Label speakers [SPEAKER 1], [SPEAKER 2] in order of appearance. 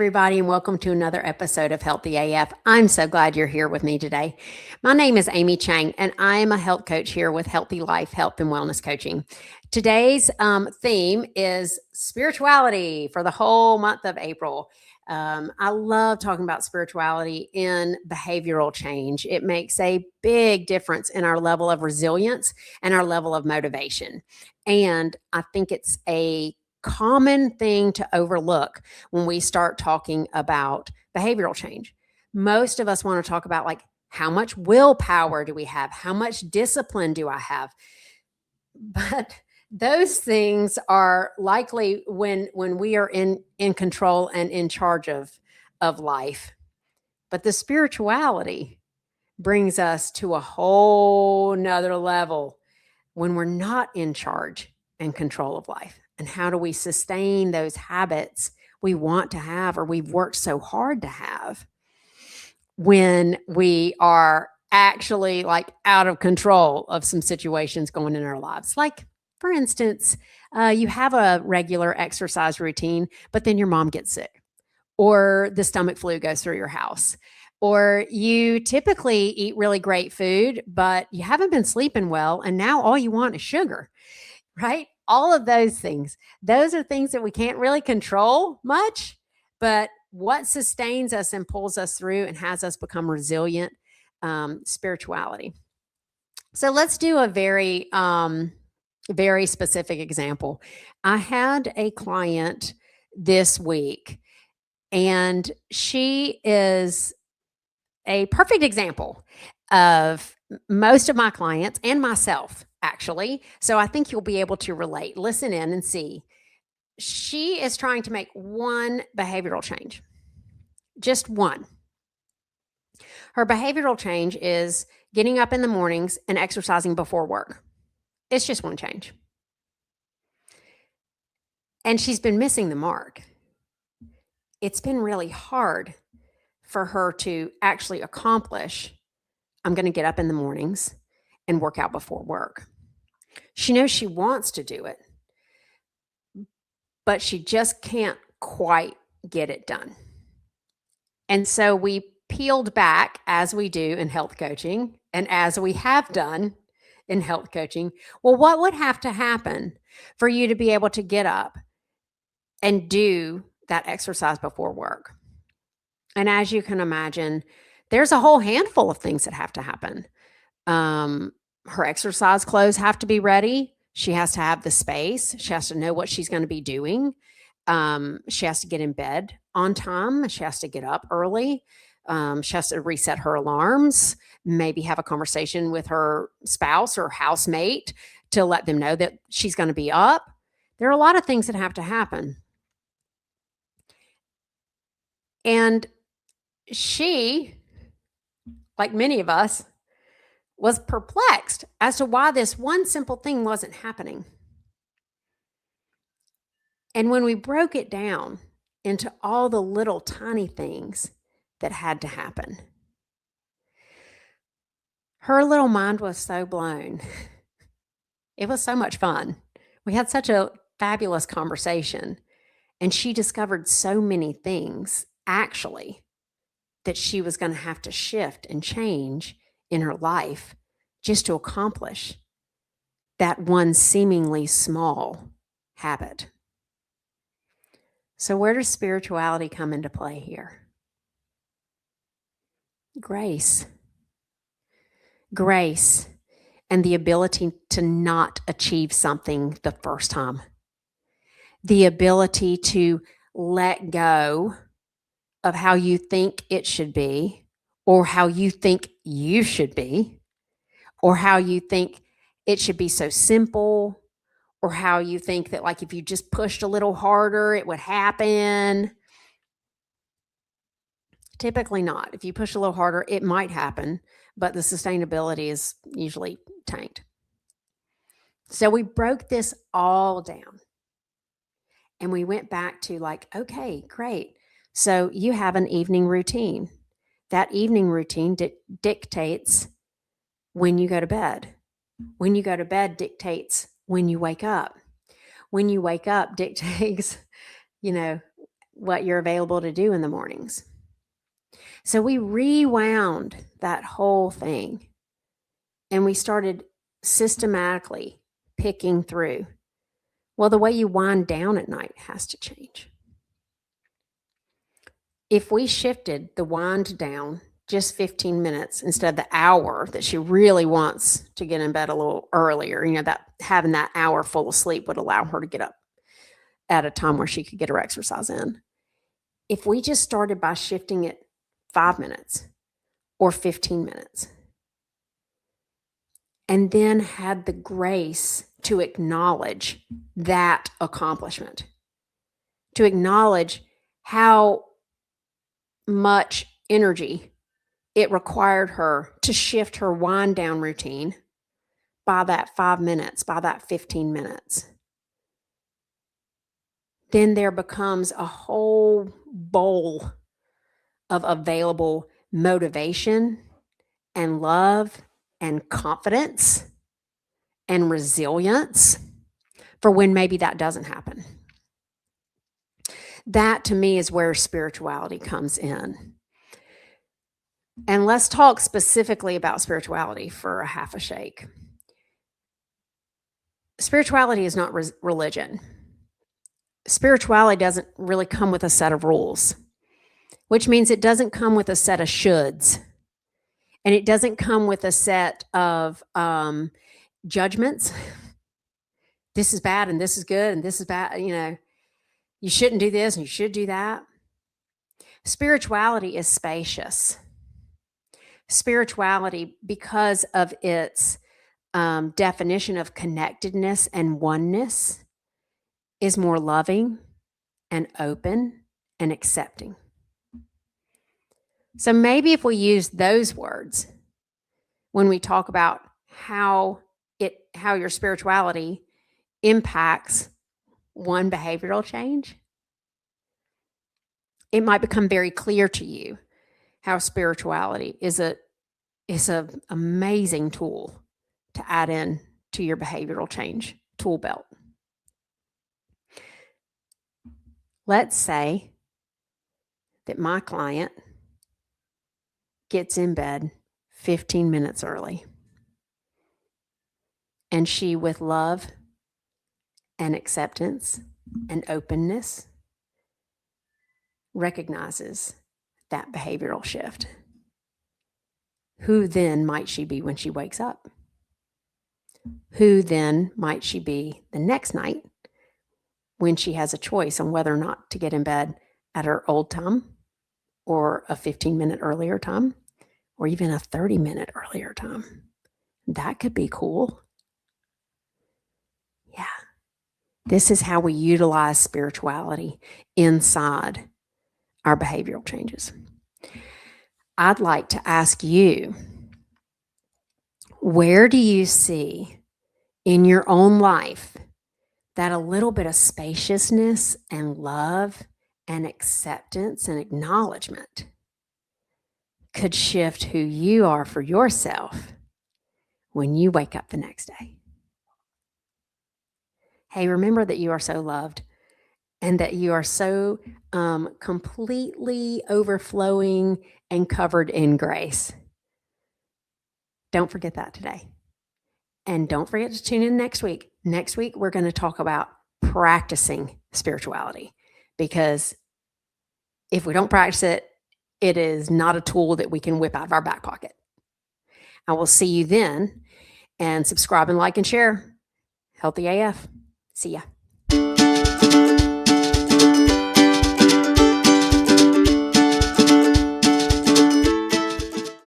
[SPEAKER 1] everybody, and welcome to another episode of Healthy AF. I'm so glad you're here with me today. My name is Amy Chang, and I am a health coach here with Healthy Life, Health, and Wellness Coaching. Today's theme is spirituality for the whole month of April. I love talking about spirituality in behavioral change. It makes a big difference in our level of resilience and our level of motivation. And I think it's a common thing to overlook when we start talking about behavioral change. Most of us want to talk about like how much willpower do we have? How much discipline do I have? But those things are likely when we are in control and in charge of life. But the spirituality brings us to a whole nother level when we're not in charge and control of life. And how do we sustain those habits we want to have or we've worked so hard to have when we are actually like out of control of some situations going in our lives? Like, for instance, you have a regular exercise routine, but then your mom gets sick, or the stomach flu goes through your house, or you typically eat really great food, but you haven't been sleeping well, and now all you want is sugar, right? All of those things. Those are things that we can't really control much, but what sustains us and pulls us through and has us become resilient, spirituality. So let's do a very specific example. I had a client this week, and she is a perfect example of most of my clients and myself, actually. So I think you'll be able to relate. Listen in and see. She is trying to make one behavioral change, just one. Her behavioral change is getting up in the mornings and exercising before work. It's just one change. And she's been missing the mark. It's been really hard for her to actually accomplish. I'm going to get up in the mornings and work out before work. She knows she wants to do it, but she just can't quite get it done. And so we peeled back, as we do in health coaching and as we have done in health coaching. Well, what would have to happen for you to be able to get up and do that exercise before work? And as you can imagine, there's a whole handful of things that have to happen. Her exercise clothes have to be ready. She has to have the space. She has to know what she's going to be doing. She has to get in bed on time. She has to get up early. She has to reset her alarms, maybe have a conversation with her spouse or housemate to let them know that she's going to be up. There are a lot of things that have to happen. And she, like many of us, was perplexed as to why this one simple thing wasn't happening. And when we broke it down into all the little tiny things that had to happen, her little mind was so blown. It was so much fun. We had such a fabulous conversation, and she discovered so many things, actually, that she was going to have to shift and change in her life just to accomplish that one seemingly small habit. So where does spirituality come into play here? Grace. Grace and the ability to not achieve something the first time. The ability to let go of how you think it should be, or how you think you should be, or how you think it should be so simple, or how you think that like if you just pushed a little harder, it would happen. Typically not. If you push a little harder, it might happen, but the sustainability is usually tanked. So we broke this all down and we went back to like, okay, great. So you have an evening routine. That evening routine dictates when you go to bed. When you go to bed dictates when you wake up. When you wake up dictates, what you're available to do in the mornings. So we rewound that whole thing and we started systematically picking through. Well, the way you wind down at night has to change. If we shifted the wind down just 15 minutes instead of the hour that she really wants to get in bed a little earlier, that having that hour full of sleep would allow her to get up at a time where she could get her exercise in. If we just started by shifting it 5 minutes or 15 minutes, and then had the grace to acknowledge that accomplishment, to acknowledge how much energy it required her to shift her wind down routine by that 5 minutes, by that 15 minutes. Then there becomes a whole bowl of available motivation and love and confidence and resilience for when maybe that doesn't happen. That to me is where spirituality comes in. And let's talk specifically about spirituality for a half a shake. Spirituality is not religion. Spirituality doesn't really come with a set of rules, which means it doesn't come with a set of shoulds. And it doesn't come with a set of judgments. This is bad and this is good and this is bad. You shouldn't do this and you should do that. Spirituality is spacious. Spirituality, because of its definition of connectedness and oneness, is more loving and open and accepting. So maybe if we use those words when we talk about how your spirituality impacts one behavioral change, it might become very clear to you how spirituality is an amazing tool to add in to your behavioral change tool belt. Let's say that my client gets in bed 15 minutes early, and she, with love and acceptance and openness, recognizes that behavioral shift. Who then might she be when she wakes up? Who then might she be the next night when she has a choice on whether or not to get in bed at her old time, or a 15-minute earlier time, or even a 30-minute earlier time? That could be cool. Yeah. This is how we utilize spirituality inside our behavioral changes. I'd like to ask you, where do you see in your own life that a little bit of spaciousness and love and acceptance and acknowledgement could shift who you are for yourself when you wake up the next day? Hey, remember that you are so loved and that you are so completely overflowing and covered in grace. Don't forget that today. And don't forget to tune in next week. Next week, we're going to talk about practicing spirituality, because if we don't practice it, it is not a tool that we can whip out of our back pocket. I will see you then, and subscribe and like and share. Healthy AF. See ya.